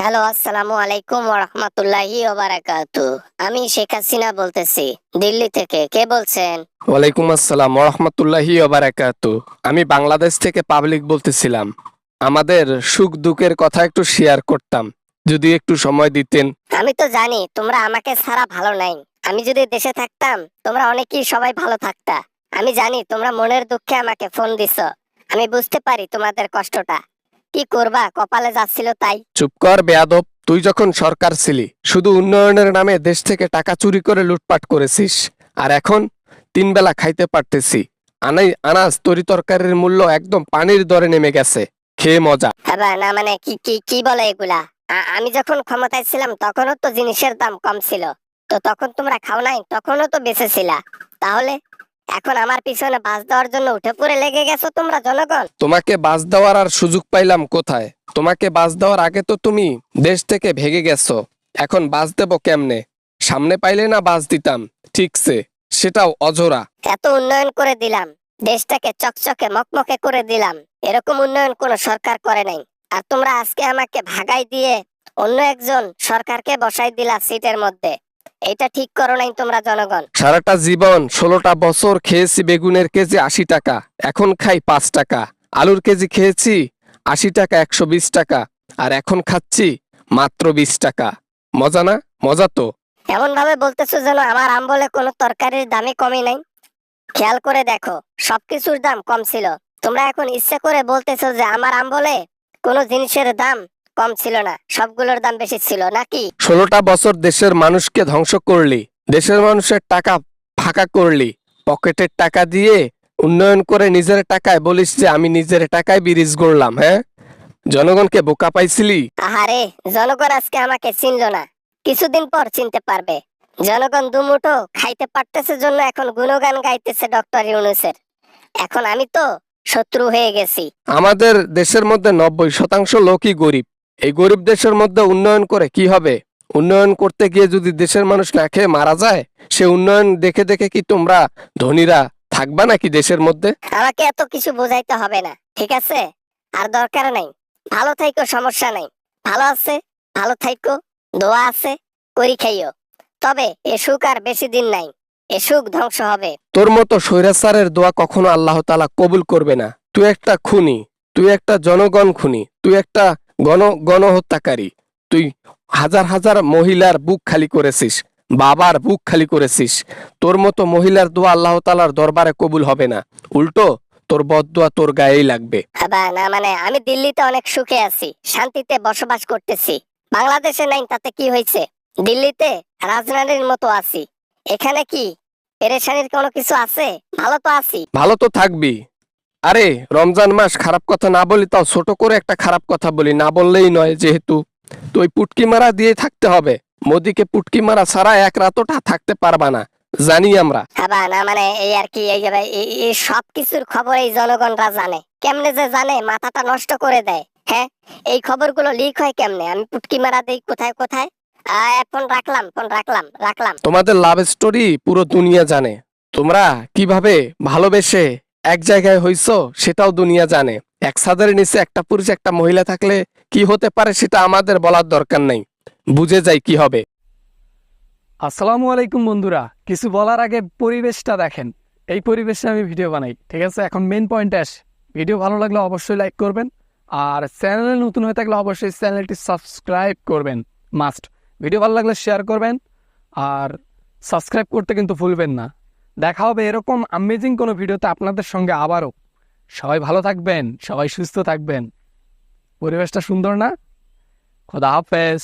Hello, আসসালামু আলাইকুম ওয়া রাহমাতুল্লাহি ওয়া বারাকাতুহু। আমি শেখ হাসিনা বলতেছি, দিল্লি থেকে। কে বলছেন? ওয়ালাইকুম আসসালাম ওয়া রাহমাতুল্লাহি ওয়া বারাকাতুহু। আমি বাংলাদেশ থেকে পাবলিক বলতেছিলাম। আমাদের সুখ দুঃখের কথা একটু শেয়ার করতাম, যদি একটু সময় দিতেন। আমি তো জানি তোমরা আমাকে ছাড়া ভালো নাই। আমি যদি দেশে থাকতাম তোমরা অনেকেই সবাই ভালো থাকতা। আমি জানি তোমরা মনের দুঃখে আমাকে ফোন দিছো। আমি বুঝতে পারি তোমাদের কষ্টটা। কি করবা, কপালে যাচ্ছিল তাই। চুপ কর বেয়াদব। তুই যখন সরকার ছিলি, শুধু উন্নয়নের নামে দেশ থেকে টাকা চুরি করে লুটপাট করেছিস। আর এখন 3 বেলা খাইতে পারতেছি। আনাজ তরি তরকারির মূল্য একদম পানির দরে নেমে গেছে। খেয়ে মজা। হ্যাঁ না, মানে কি কি কি বলে এগুলা? আমি যখন ক্ষমতায় ছিলাম তখনও তো জিনিসের দাম কম ছিল। তো তখন তোমরা খাও নাই, তখনও তো বেঁচে ছিলা। তাহলে এখন আমার পিছনে বাস দেওয়ার জন্য উঠে পড়ে লেগে গেছো তোমরা জনগণ। তোমাকে বাস দেওয়ার আর সুযোগ পাইলাম কোথায়? তোমাকে বাস দেওয়ার আগে তো তুমি দেশ থেকে ভেগে গেছো। এখন বাস দেব কেমনে? সামনে পাইলে না বাস দিতাম, ঠিকছে, সেটাও অজোড়া। এত উন্নয়ন করে দিলাম, দেশটাকে চকচকে মকমকে করে দিলাম। এরকম উন্নয়ন কোন সরকার করে নাই। আর তোমরা আজকে আমাকে ভাগাই দিয়ে অন্য একজন সরকারকে বসাই দিলা সিটের মধ্যে। এটা ঠিক করো নাই তোমরা জনগণ। সারাটা জীবন 16টা বছর খেয়েছি বেগুনের কেজি 80 টাকা, এখন খাই 5 টাকা। আলুর কেজি খেয়েছি 80 টাকা, 120 টাকা, আর এখন খাচ্ছি মাত্র 20 টাকা। মজা না? মজা তো। এমন ভাবে বলতেছো যেন আমার আমবলে কোনো তরকারির দামই কমই নাই। খেয়াল করে দেখো, সবকিছুর দাম কম ছিল। তোমরা এখন ইচ্ছে করে বলতেছো যে আমার আমবলে কোনো জিনিসের দাম কম ছিল না, সবগুলোর দাম বেশি ছিল নাকি? 16টা বছর দেশের মানুষকে ধ্বংস করলি, দেশের মানুষের টাকা ফাঁকা করলি, পকেটের টাকা দিয়ে উন্নয়ন করে নিজের টাকায় বলিস যে আমি নিজের টাকায় ব্রিজ গড়লাম। হ্যাঁ, জনগণকে বোকা পাইছিলি। আহারে, জনগণ আজকে আমাকে চিনলো না, কিছুদিন পর চিনতে পারবে। জনগণ দুমুঠো খাইতে পারতেছে জন্য এখন গুণগান গাইতেছে ডক্টর ইউনূসের। এখন আমি তো শত্রু হয়ে গেছি। আমাদের দেশের মধ্যে 90% লোকই গরিব। এই গরিব দেশের মধ্যে উন্নয়ন করে কি হবে? উন্নয়ন করতে গিয়ে যদি দেশের মানুষ না খেয়ে মারা যায়, সে উন্নয়ন দেখে দেখে কি তোমরা ধনীরা থাকবা নাকি দেশের মধ্যে? আমাকে এত কিছু বোঝাইতে হবে না, ঠিক আছে? আর দরকার নাই। ভালো থাইকো, সমস্যা নাই। ভালো আছে, ভালো থাইকো। দোয়া আছে, করি খাইও। তবে এ সুখ আর বেশি দিন নাই। এ সুখ ধ্বংস হবে। তোর মতো স্বৈরাচারের দোয়া কখনো আল্লাহ তাআলা কবুল করবে না। তুই একটা খুনি, তুই একটা জনগণ খুনি, তুই একটা গণহত্যাকারী। তুই হাজার হাজার মহিলার বুক খালি করেছিস, বাবার বুক খালি করেছিস। তোর মতো মহিলার দোয়া আল্লাহ তাআলার দরবারে কবুল হবে না, উল্টো তোর বদদোয়া তোর গায়েই লাগবে। না, মানে আমি দিল্লিতে অনেক সুখে আছি, শান্তিতে বসবাস করতেছি। বাংলাদেশে নাই তাতে কি হয়েছে? দিল্লিতে রাজরানীর মতো আছি। এখানে কি পেরেশানির কোনো কিছু আছে? ভালো তো আছি। ভালো তো থাকবি। আরে, রমজান মাস, খারাপ কথা না বলি তাও ছোট করে একটা খারাপ কথা বলি, না বললেই নয় যেহেতু। তো ওই পুটকি মারা দিয়ে থাকতে হবে। মোদিকে পুটকি মারা ছাড়া এক রাতটা থাকতে পারবা না, জানি আমরা। না, মানে এই আর কি, এই সব কিছুর খবর এই জনগণরা জানে। কেমনে যে জানে, মাথাটা নষ্ট করে দেয়। হ্যাঁ, এই খবরগুলো লিক হয় কেমনে? আমি পুটকি মারা দেই কোথায় কোথায়। ফোন রাখলাম, ফোন রাখলাম, রাখলাম। তোমাদের লাভ স্টোরি পুরো দুনিয়া জানে। তোমরা কিভাবে ভালোবেসে এক জায়গায় হইছো সেটাও দুনিয়া জানে। এক ছাদের নিচে একটা পুরুষ একটা মহিলা থাকলে কি হতে পারে সেটা আমাদের বলার দরকার নাই, বুঝে যাই কি হবে। আসসালামু আলাইকুম বন্ধুরা, কিছু বলার আগে পরিবেশটা দেখেন। এই পরিবেশে আমি ভিডিও বানাই, ঠিক আছে? এখন মেন পয়েন্টে আসি। ভিডিও ভালো লাগলে অবশ্যই লাইক করবেন, আর চ্যানেলে নতুন হয়ে থাকলে অবশ্যই চ্যানেলটি সাবস্ক্রাইব করবেন, মাস্ট। ভিডিও ভালো লাগলে শেয়ার করবেন, আর সাবস্ক্রাইব করতে কিন্তু ভুলবেন না। দেখা হবে এরকম আমেজিং কোনো ভিডিওতে আপনাদের সঙ্গে আবারও। সবাই ভালো থাকবেন, সবাই সুস্থ থাকবেন। পরিবেশটা সুন্দর না? খোদা হাফেজ।